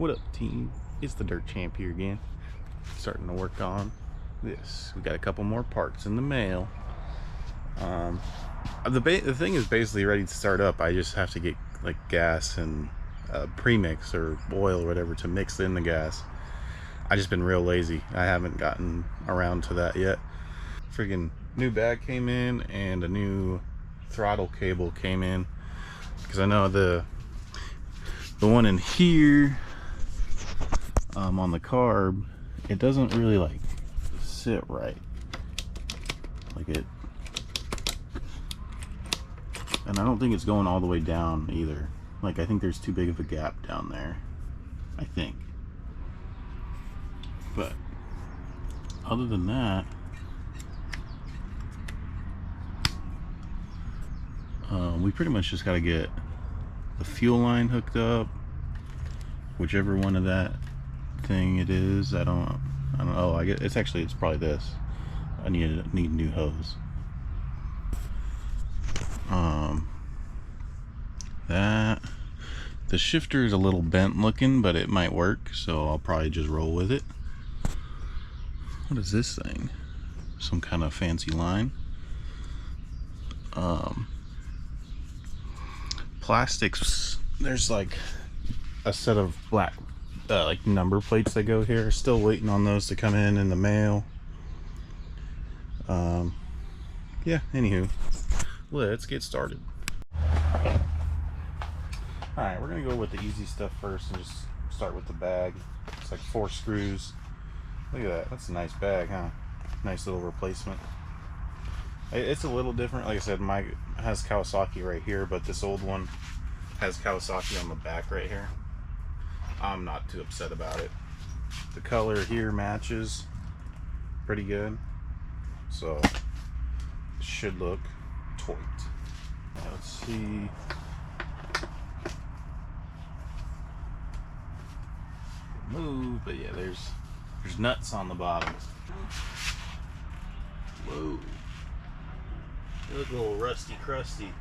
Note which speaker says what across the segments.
Speaker 1: What up, team? It's the Dirt Champ here again. Starting to work on this. We got a couple more parts in the mail. The thing is basically ready to start up. I just have to get like gas and premix or oil or whatever to mix in the gas. I just been real lazy. I haven't gotten around to that yet. Friggin' new bag came in and a new throttle cable came in, because I know the one in here on the carb, it doesn't really like sit right, like it, and I don't think it's going all the way down either. Like, I think there's too big of a gap down there, I think. But other than that, we pretty much just got to get the fuel line hooked up, whichever one of that thing it is. I don't know. I get it's probably this. I need new hose. That the shifter is a little bent looking, but it might work, so I'll probably just roll with it. What is this thing? Some kind of fancy line. Plastics, there's like a set of black like number plates that go here. Still waiting on those to come in the mail. Yeah, anywho, let's get started. Alright, we're gonna go with the easy stuff first and just start with the bag. It's like 4 screws. Look at that. That's a nice bag, huh? Nice little replacement. It's a little different. Like I said, mine has Kawasaki right here, but this old one has Kawasaki on the back right here. I'm not too upset about it. The color here matches pretty good, so it should look toit. Now let's see. Move, but yeah, there's nuts on the bottom. Whoa. They look a little rusty crusty.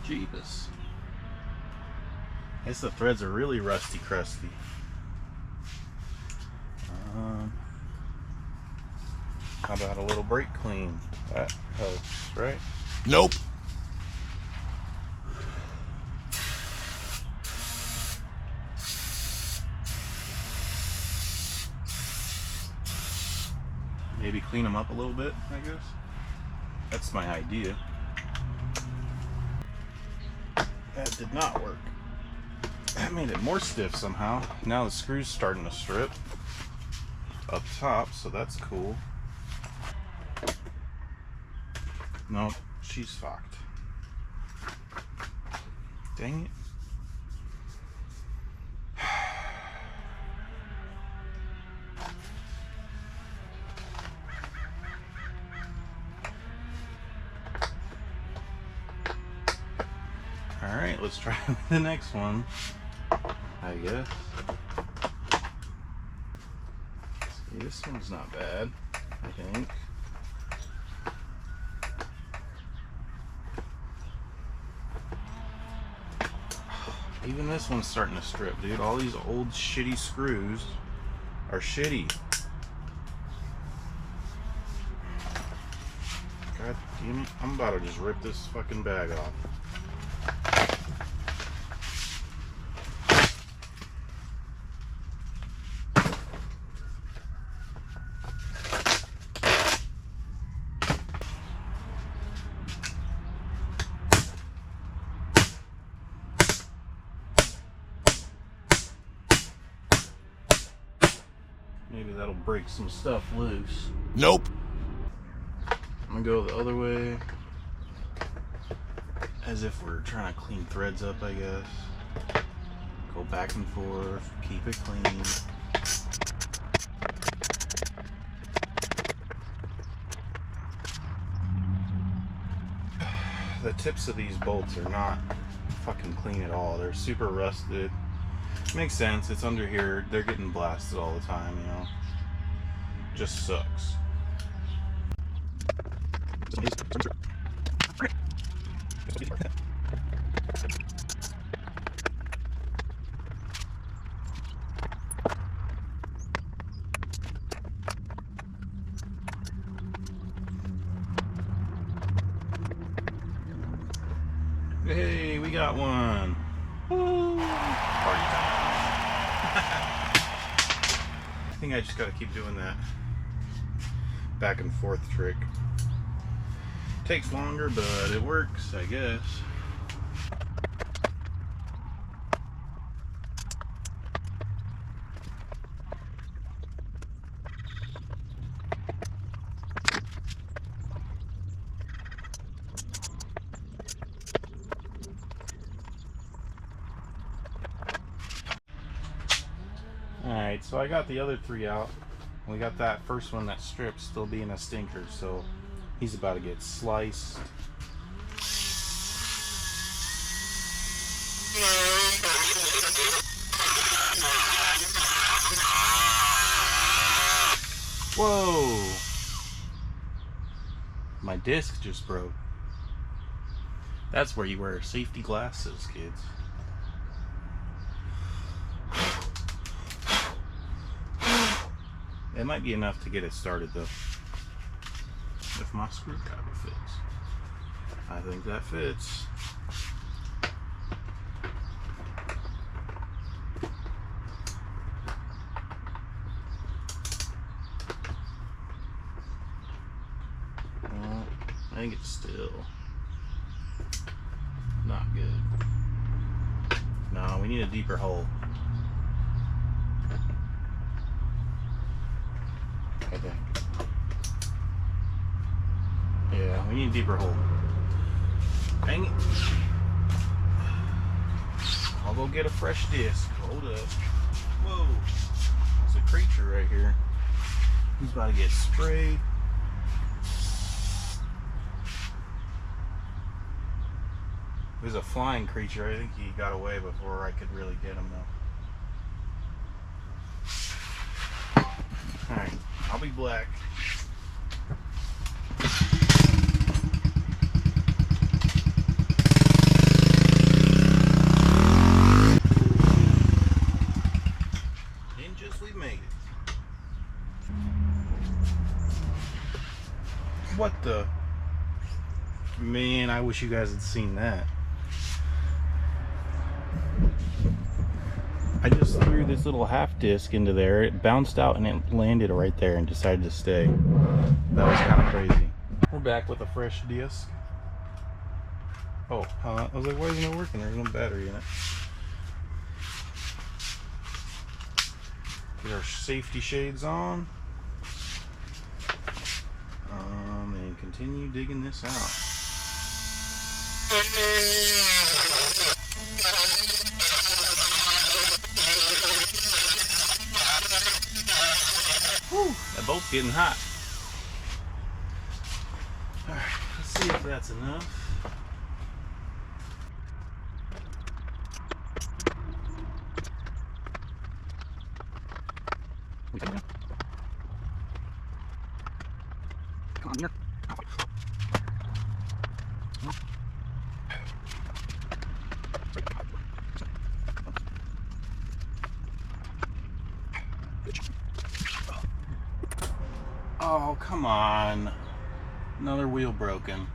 Speaker 1: Jeebus. I guess the threads are really rusty crusty. How about a little brake clean? That helps, right?
Speaker 2: Nope.
Speaker 1: Maybe clean them up a little bit, I guess. That's my idea. That did not work. That made it more stiff somehow. Now the screw's starting to strip up top, so that's cool. Nope, she's fucked. Dang it. Alright, let's try the next one, I guess. See, this one's not bad, I think. Even this one's starting to strip, dude. All these old shitty screws are shitty. God damn it. I'm about to just rip this fucking bag off. Maybe that'll break some stuff loose.
Speaker 2: Nope.
Speaker 1: I'm gonna go the other way. As if we're trying to clean threads up, I guess. Go back and forth, keep it clean. The tips of these bolts are not fucking clean at all. They're super rusted. Makes sense, it's under here. They're getting blasted all the time, you know. Just sucks. Hey, we got one. Woo! Party time. I think I just gotta keep doing that back and forth trick. Takes longer, but it works, I guess. Alright, so I got the other three out. We got that first one that stripped still being a stinker, so he's about to get sliced. Whoa! My disc just broke. That's where you wear safety glasses, kids. It might be enough to get it started though. If my screwdriver fits. I think that fits. Well, I think it's still not good. No, we need a deeper hole. I think. Yeah, we need a deeper hole. Dang it. I'll go get a fresh disc. Hold up. Whoa. There's a creature right here. He's about to get sprayed. There's a flying creature. I think he got away before I could really get him though. Alright, I'll be black. Ninjas, we made it. What the? Man, I wish you guys had seen that. I just threw this little half disc into there. It bounced out and it landed right there and decided to stay. That was kind of crazy. We're back with a fresh disc. Oh, I was like, why isn't it working? There's no battery in it. Get our safety shades on. And continue digging this out. Whew, that bolt's getting hot. Alright, let's see if that's enough. Come on here. Oh, come on. Another wheel broken.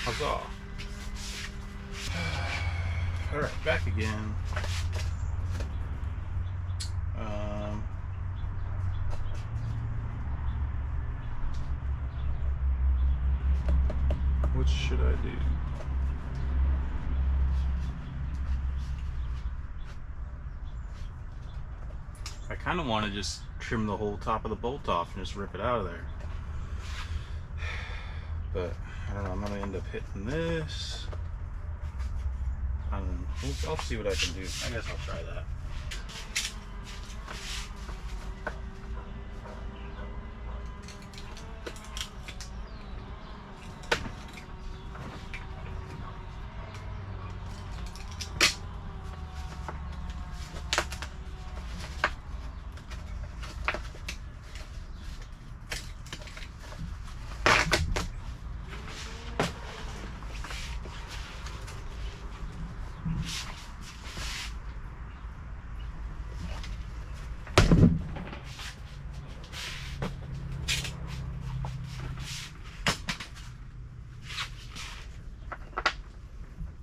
Speaker 1: Huzzah. Alright, back again. What should I do? I kind of want to just trim the whole top of the bolt off and just rip it out of there. But I don't know, I'm going to end up hitting this. I don't know. I'll see what I can do. I guess I'll try that.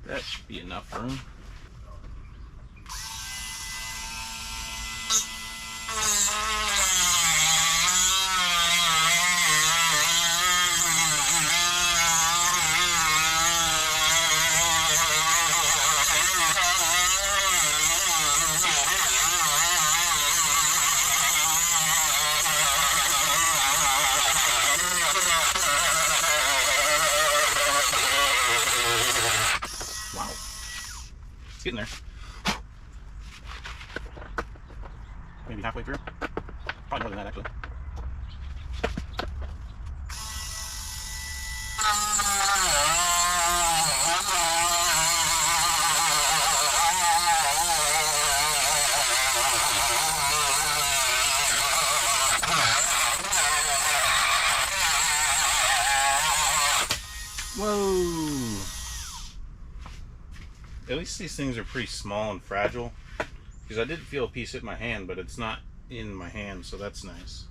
Speaker 1: That should be enough room. Wow. It's getting there. Maybe halfway through. Probably more than that, actually. Whoa! At least these things are pretty small and fragile. Because I did feel a piece hit my hand, but it's not in my hand, so that's nice.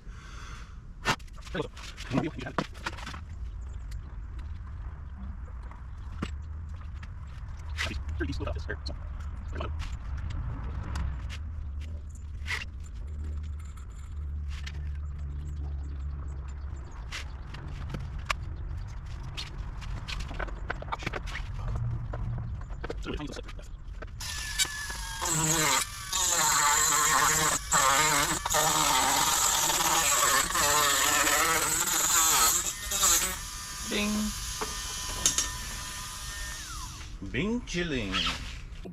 Speaker 1: Bing. Bing chilling.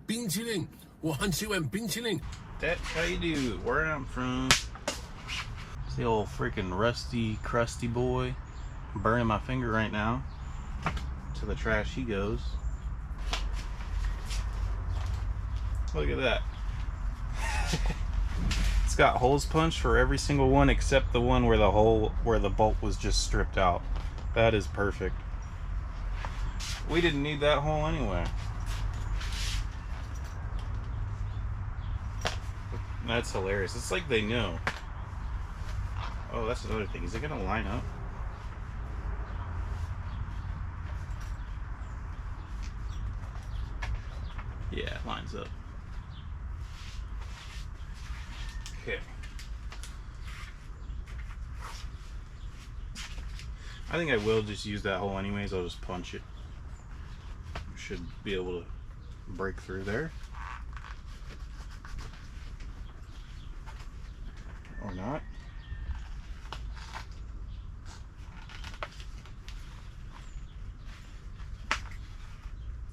Speaker 2: 冰淇淋，我很喜欢冰淇淋。
Speaker 1: That's how you do. Where I'm from. It's the old freaking rusty, crusty boy. I'm burning my finger right now. To the trash he goes. Look at that. It's got holes punched for every single one except the one where the bolt was just stripped out. That is perfect. We didn't need that hole anyway. That's hilarious. It's like they know. Oh, that's another thing. Is it gonna line up? Yeah, it lines up. Okay. I think I will just use that hole anyways. I'll just punch it. Should be able to break through there. Or not.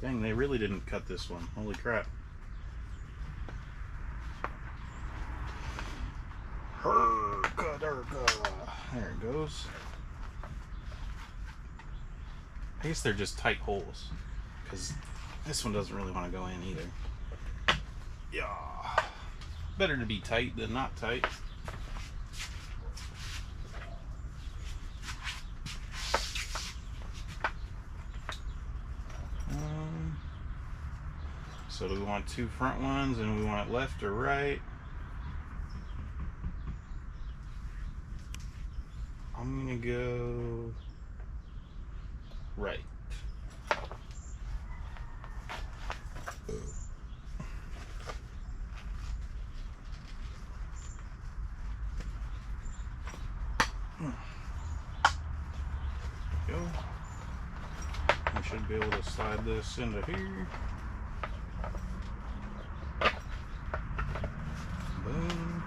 Speaker 1: Dang, they really didn't cut this one. Holy crap. There it goes. I guess they're just tight holes, because this one doesn't really want to go in either. Yeah. Better to be tight than not tight. So do we want two front ones and we want it left or right? I'm gonna go right. Go. should be able to slide this into here. Boom.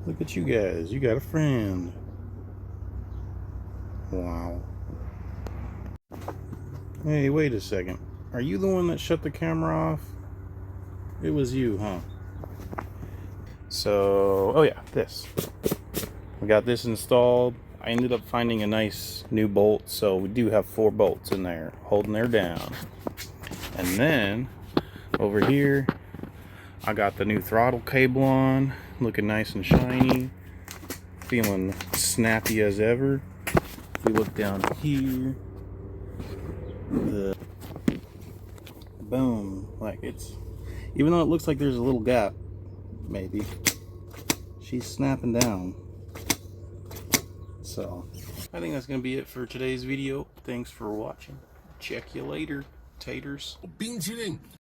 Speaker 1: Look at you guys, you got a friend. Wow. Hey, wait a second. Are you the one that shut the camera off? It was you, huh? So, oh yeah, this. We got this installed. I ended up finding a nice new bolt, so we do have 4 bolts in there, holding her down. And then, over here, I got the new throttle cable on, looking nice and shiny, feeling snappy as ever. If we look down here, the boom, like it's, even though it looks like there's a little gap, maybe, she's snapping down. So I think that's gonna be it for today's video. Thanks for watching. Check you later, taters.
Speaker 2: 冰淇淋